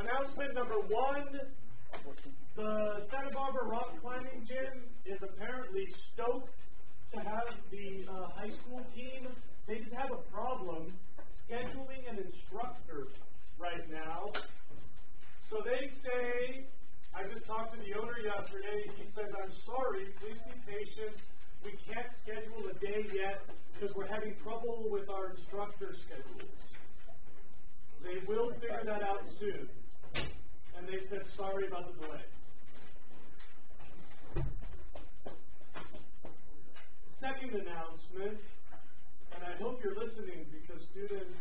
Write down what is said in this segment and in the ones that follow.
announcement number 1, the Santa Barbara Rock Climbing Gym is apparently stoked to have the high school team. They just have a problem scheduling an instructor right now. So they say, I just talked to the owner yesterday, he says, I'm sorry, please be patient. We can't schedule a day yet because we're having trouble with our instructor schedules. They will figure that out soon. And they said, sorry about the delay. Second announcement, and I hope you're listening because students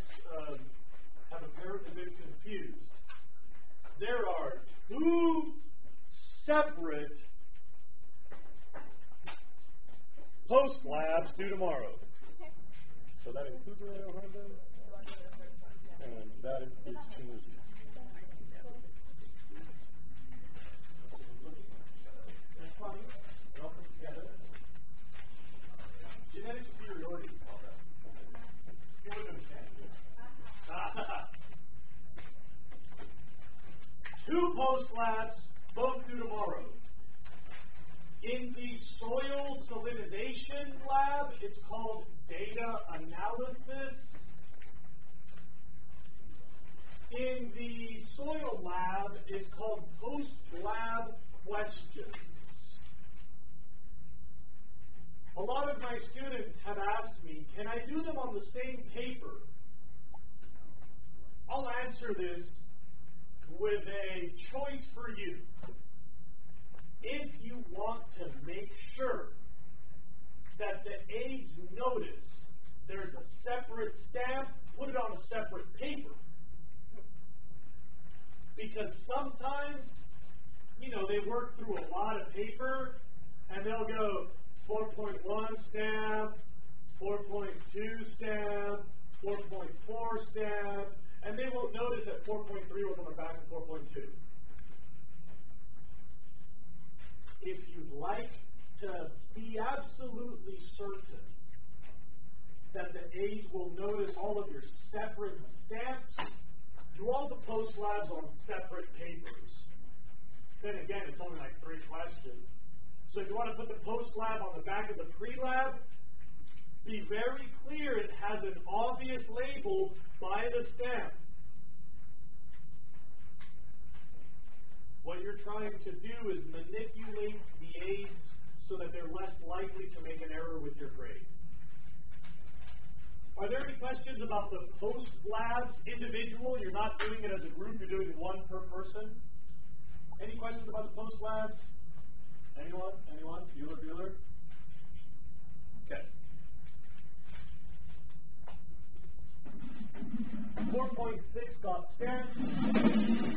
have apparently been confused. There are 2 separate post labs due tomorrow. So that includes Orlando Honda, and that includes Tunisia. That's funny. They all come together. Genetic superiority, we call that. You wouldn't understand. 2 post labs, both due tomorrow. In the soil salinization lab, it's called data analysis. In the soil lab, it's called post-lab questions. A lot of my students have asked me, can I do them on the same paper? I'll answer this with a choice for you. If you want to make sure that the aides notice there's a separate stamp, put it on a separate paper. Because sometimes, they work through a lot of paper, and they'll go 4.1 stamp, 4.2 stamp, 4.4 stamp, and they won't notice that 4.3 was on the back of 4.2. If you'd like to be absolutely certain that the aides will notice all of your separate stamps, do all the post labs on separate papers. Then again, it's only like 3 questions. So if you want to put the post lab on the back of the pre-lab, be very clear it has an obvious label by the stamp. What you're trying to do is manipulate the aides so that they're less likely to make an error with your grade. Are there any questions about the post-labs individual? You're not doing it as a group, you're doing 1 per person. Any questions about the post-labs? Anyone? Bueller? Okay. 4.6 got stamps.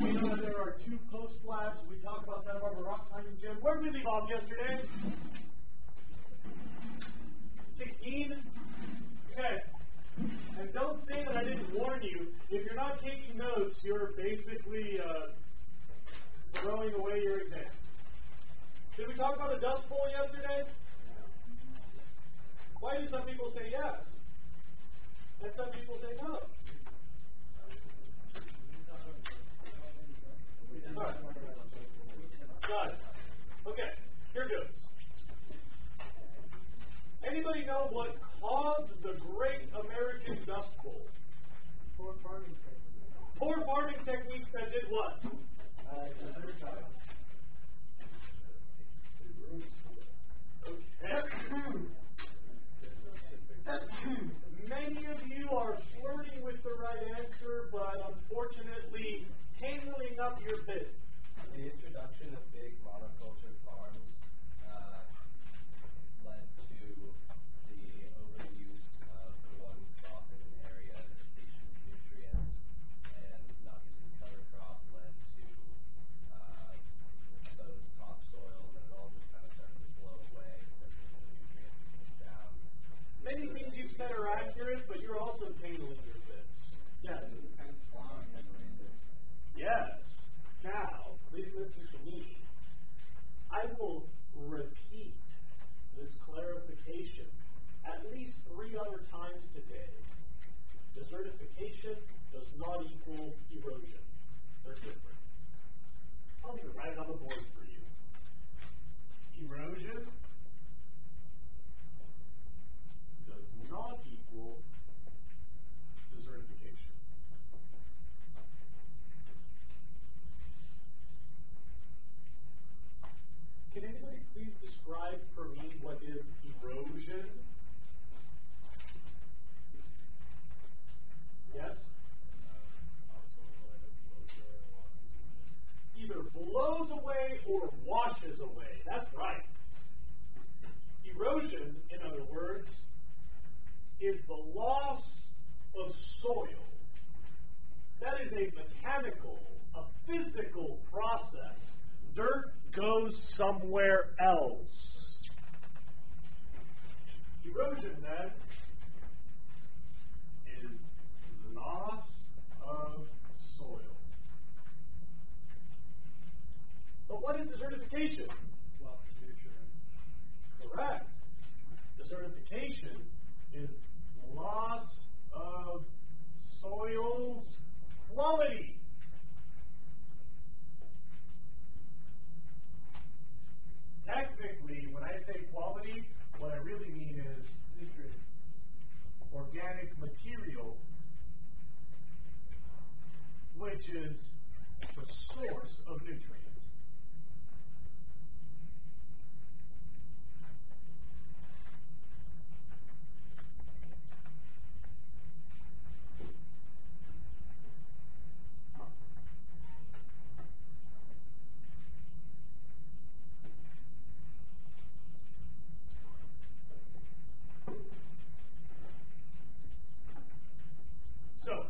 We know that there are 2 post labs. We talked about Santa Barbara Rock Climbing Gym. Where did we leave off yesterday? 16? Okay. And don't say that I didn't warn you. If you're not taking notes, you're basically throwing away your exam. Did we talk about the Dust Bowl yesterday? Why do some people say yes? And some people say no? Alright. Got it. Okay, here goes. Anybody know what caused the Great American Dust Bowl? Poor farming techniques. Poor farming techniques that did what? Many of you are flirting with the right answer, but unfortunately, tangling up your bit. The introduction of big monoculture farms led to the overuse of one crop in an area, depletion of nutrients, and not using cover crop led to exposed topsoil, and it all just kind of started to blow away because the nutrients pushed down. Many things you said are accurate, but you're also tangling your bits. Yes. Yes. Now, please listen to me. I will repeat this clarification at least 3 other times today. Desertification does not equal erosion. They're different. describe for me what is erosion? Yes? Either blows away or washes away. That's right. Erosion, in other words, is the loss of soil. That is a mechanical, a physical process. Dirt goes somewhere else. Erosion, then, is loss of soil. But what is desertification? Loss of nutrients. Correct. Desertification is loss of soil's quality. Technically, when I say quality, what I really mean is nutrient, organic material, which is the source of nutrients. So,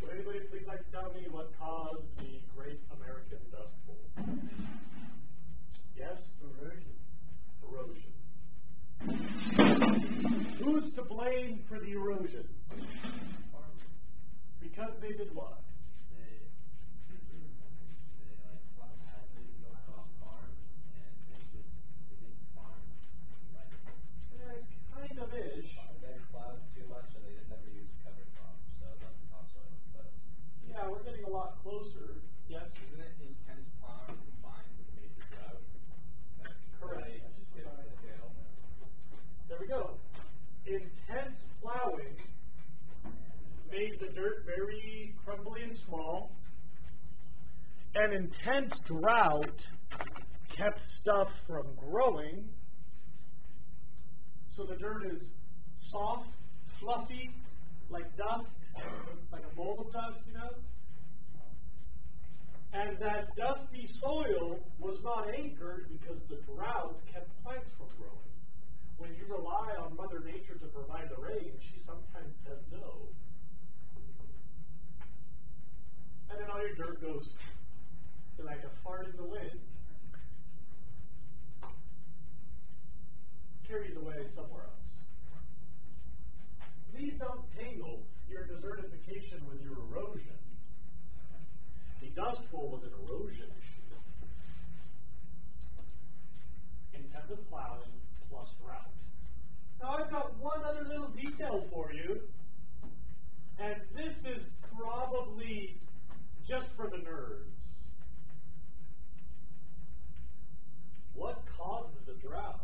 would anybody please like to tell me what caused the Great American Dust Bowl? Yes? Erosion. Who's to blame for the erosion? Farmers. Because they did what? They go off farm and they didn't farm right. Kind of ish. They plowed too much and they didn't ever use cover crops, so let the topsoil exposed. Yeah, we're getting a lot closer. Yes? Isn't it intense plowing combined with a major drought? Correct. There we go. Intense plowing made the dirt very crumbly and small. An intense drought kept stuff from growing. So the dirt is soft, fluffy, like dust, like a bowl of dust, you know? And that dusty soil was not anchored because the drought kept plants from growing. When you rely on Mother Nature to provide the rain, she sometimes says no. And then all your dirt goes like a fart in the wind, carries away somewhere else. Please don't tangle your desertification with your erosion. The Dust Bowl was an erosion issue. Intensive plowing plus drought. Now I've got one other little detail for you, and this is probably just for the nerds. What caused the drought?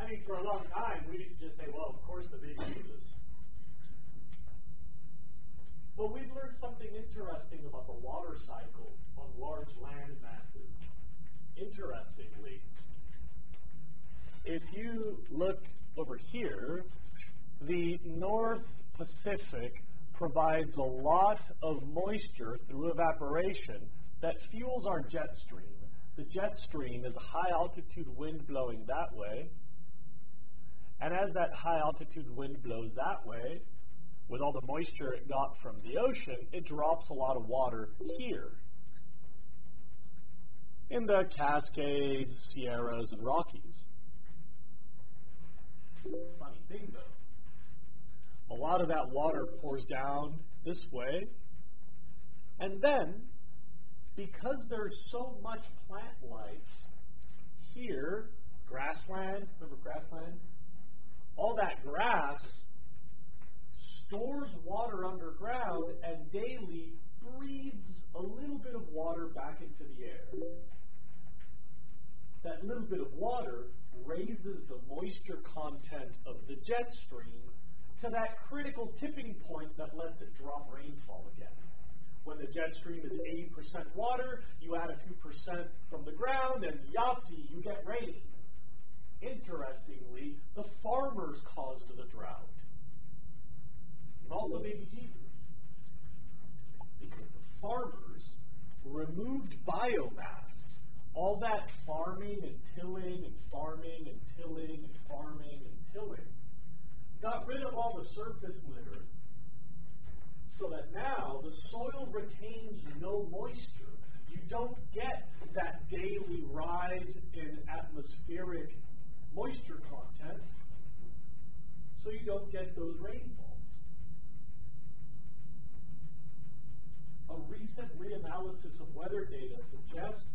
I mean, for a long time, we used to just say, well, of course the big Jesus. But we've learned something interesting about the water cycle on large land masses. Interestingly, if you look over here, the North Pacific provides a lot of moisture through evaporation that fuels our jet stream. The jet stream is a high altitude wind blowing that way. And as that high altitude wind blows that way, with all the moisture it got from the ocean, it drops a lot of water here in the Cascades, Sierras, and Rockies. Funny thing though, a lot of that water pours down this way, and then, because there's so much plant life here, grassland, remember grassland? All that grass stores water underground and daily breathes a little bit of water back into the air. That little bit of water raises the moisture content of the jet stream to that critical tipping point that lets it drop rainfall again. When the jet stream is 80% water, you add a few percent from the ground, and Yahtzee, you get rain. Interestingly, the farmers caused the drought. And also baby Jesus. Because the farmers removed biomass. All that farming and tilling and farming and tilling and farming and tilling got rid of all the surface litter so that now the soil retains no moisture. You don't get that daily rise in atmospheric moisture content, so you don't get those rainfalls. A recent reanalysis of weather data suggests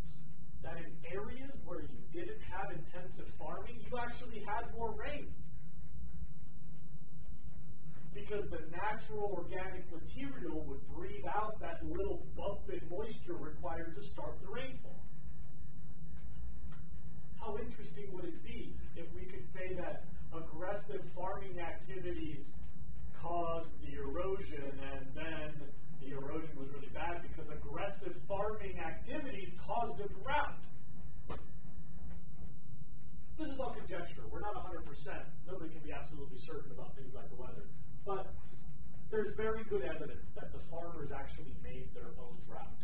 that in areas where you didn't have intensive farming, you actually had more rain. Because the natural organic material would breathe out that little bump in moisture required to start the rainfall. How interesting would it be if we could say that aggressive farming activities caused the erosion, and then the erosion was really bad because aggressive farming activities caused a drought? This is all conjecture. We're not 100%. Nobody can be absolutely certain about things like the weather. But there's very good evidence that the farmers actually made their own drought.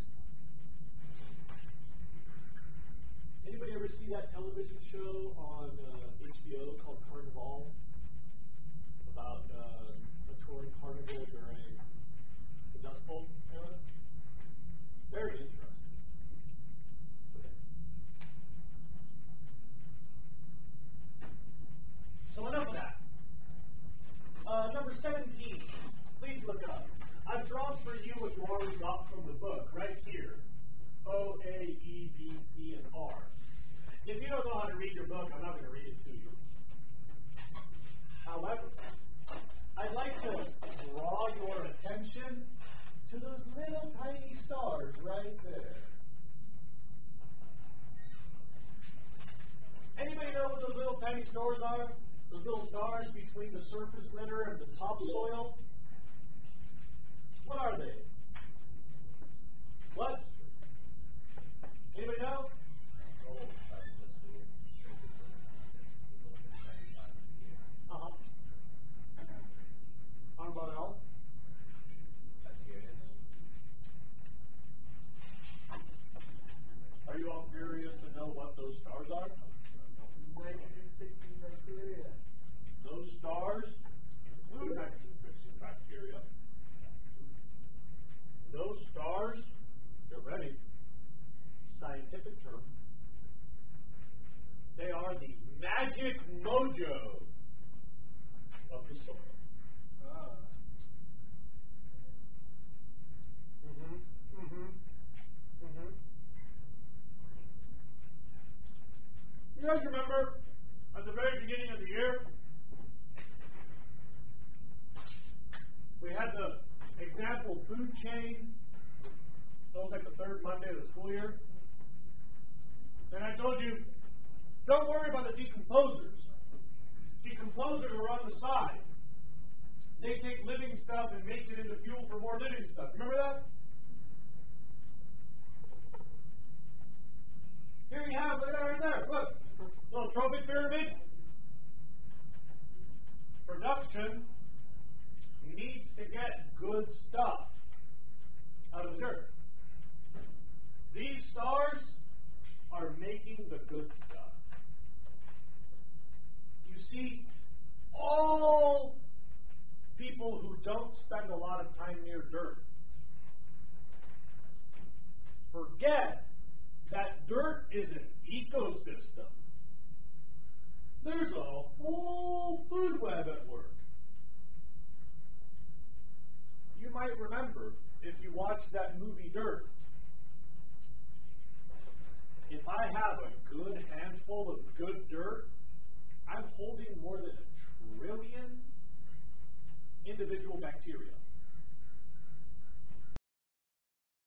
Anybody ever see that television show on HBO called Carnival? About a touring carnival during the Dust Bowl era? Very interesting. Okay. So enough of that. Number 17, please look up. I've drawn for you what you already got from the book, right here. O, A, E, B, C, and R. If you don't know how to read your book, I'm not going to read it to you. However, I'd like to draw your attention to those little tiny stars right there. Anybody know what those little tiny stars are? Those little stars between the surface litter and the topsoil? What are they? What? Anybody know? Uh-huh. Anybody else? Are you all curious to know what those stars are? Nitrogen-fixing bacteria. Those stars include nitrogen-fixing bacteria. Those stars, they're ready. Scientific term. They are the magic mojo of the soil. You guys remember at the very beginning of the year, we had the example food chain. That was like the third Monday of the school year. And I told you, don't worry about the decomposers. Decomposers are on the side. They take living stuff and make it into fuel for more living stuff. Remember that? Here you have, look at that right there. Look, little trophic pyramid. Production needs to get good stuff out of the dirt. These stars are making the good stuff. You see, all people who don't spend a lot of time near dirt forget that dirt is an ecosystem. There's a whole food web at work. You might remember, if you watched that movie Dirt, if I have a good handful of good dirt, I'm holding more than 1 trillion individual bacteria.